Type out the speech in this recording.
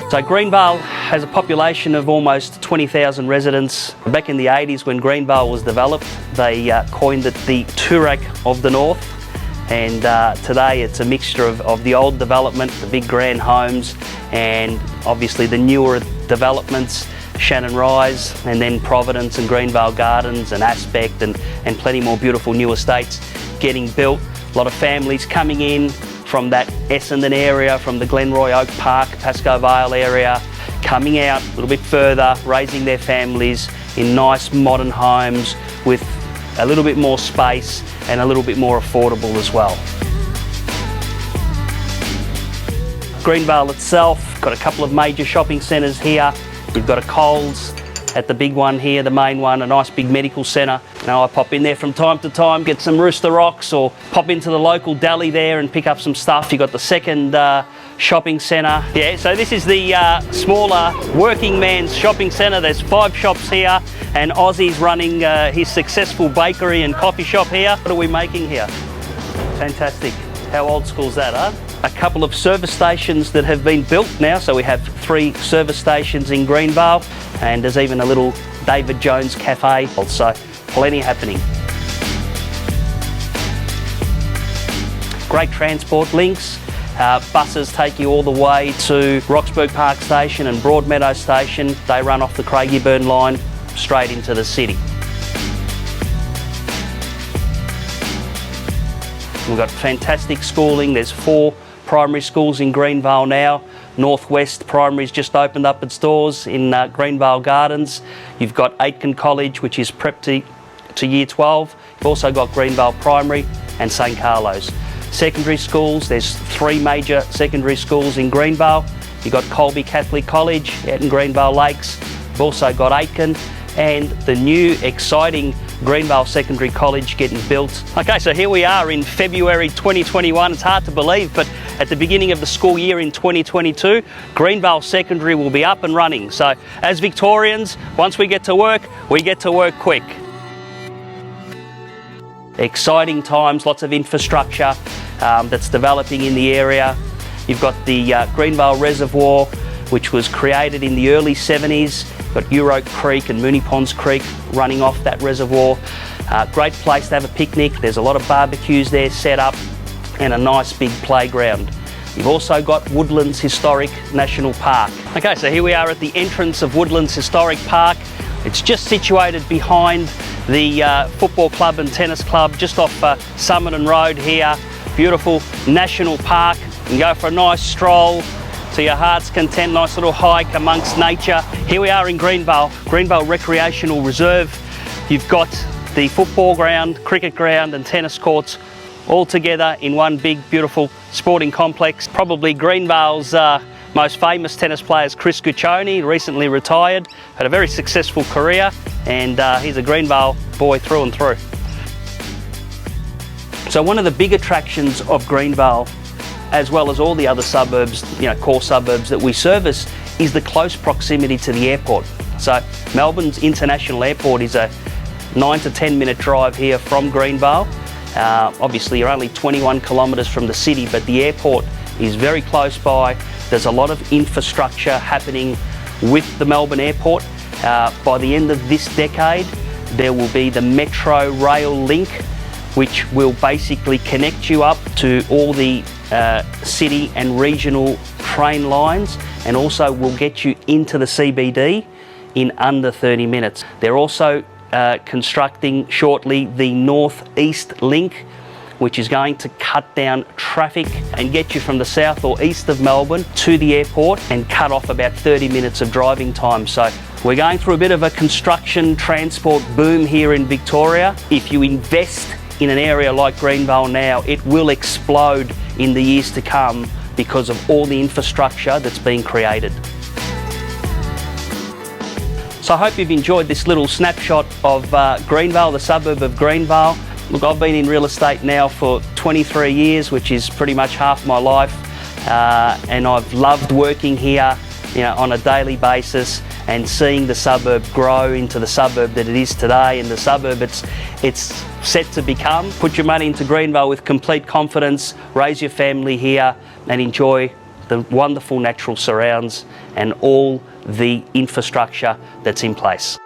So Greenvale has a population of almost 20,000 residents. Back in the 80s when Greenvale was developed, they coined it the Toorak of the North. And today it's a mixture of the old development, the big grand homes, and obviously the newer developments, Shannon Rise, and then Providence and Greenvale Gardens and Aspect and plenty more beautiful new estates getting built. A lot of families coming in from that Essendon area, from the Glenroy Oak Park, Pascoe Vale area, coming out a little bit further, raising their families in nice modern homes with a little bit more space and a little bit more affordable as well. Greenvale itself, got a couple of major shopping centres here. You've got a Coles at the big one here, the main one, a nice big medical centre. Now I pop in there from time to time, get some Rooster Rocks or pop into the local deli there and pick up some stuff. You've got the second shopping centre. Yeah, so this is the smaller working man's shopping centre. There's 5 shops here and Aussie's running his successful bakery and coffee shop here. What are we making here? Fantastic. How old school's that, huh? A couple of service stations that have been built now, so we have 3 service stations in Greenvale, and there's even a little David Jones cafe, so plenty happening. Great transport links. Buses take you all the way to Roxburgh Park Station and Broadmeadow Station. They run off the Craigieburn line straight into the city. We've got fantastic schooling. There's 4 primary schools in Greenvale now. Northwest Primary's just opened up its doors in Greenvale Gardens. You've got Aitken College, which is prep to year 12. You've also got Greenvale Primary and St Carlo's. Secondary schools, there's 3 major secondary schools in Greenvale. You've got Colby Catholic College out in Greenvale Lakes. You've also got Aitken and the new exciting Greenvale Secondary College getting built. Okay, so here we are in February 2021. It's hard to believe, but at the beginning of the school year in 2022, Greenvale Secondary will be up and running. So as Victorians, once we get to work quick. Exciting times, lots of infrastructure that's developing in the area. You've got the Greenvale Reservoir, which was created in the early 70s. You've got Euroke Creek and Mooney Ponds Creek running off that reservoir. Great place to have a picnic. There's a lot of barbecues there set up and a nice big playground. You've also got Woodlands Historic National Park. Okay, so here we are at the entrance of Woodlands Historic Park. It's just situated behind the football club and tennis club, just off Summerton Road here. Beautiful national park. You can go for a nice stroll to your heart's content, nice little hike amongst nature. Here we are in Greenvale, Greenvale Recreational Reserve. You've got the football ground, cricket ground and tennis courts all together in one big beautiful sporting complex. Probably Greenvale's most famous tennis player is Chris Guccione, recently retired, had a very successful career, and he's a Greenvale boy through and through. So one of the big attractions of Greenvale, as well as all the other suburbs, core suburbs that we service, is the close proximity to the airport. So Melbourne's International Airport is a 9 to 10 minute drive here from Greenvale. Obviously you're only 21 kilometres from the city, but the airport is very close by. There's a lot of infrastructure happening with the Melbourne Airport. By the end of this decade, there will be the Metro Rail link, which will basically connect you up to all the city and regional train lines, and also will get you into the CBD in under 30 minutes. They're also constructing shortly the North-East link, which is going to cut down traffic and get you from the south or east of Melbourne to the airport and cut off about 30 minutes of driving time. So we're going through a bit of a construction transport boom here in Victoria. If you invest in an area like Greenvale now, it will explode in the years to come because of all the infrastructure that's being created. So I hope you've enjoyed this little snapshot of Greenvale, the suburb of Greenvale. Look, I've been in real estate now for 23 years, which is pretty much half my life, and I've loved working here, on a daily basis and seeing the suburb grow into the suburb that it is today, and the suburb it's set to become. Put your money into Greenvale with complete confidence, raise your family here and enjoy the wonderful natural surrounds and all the infrastructure that's in place.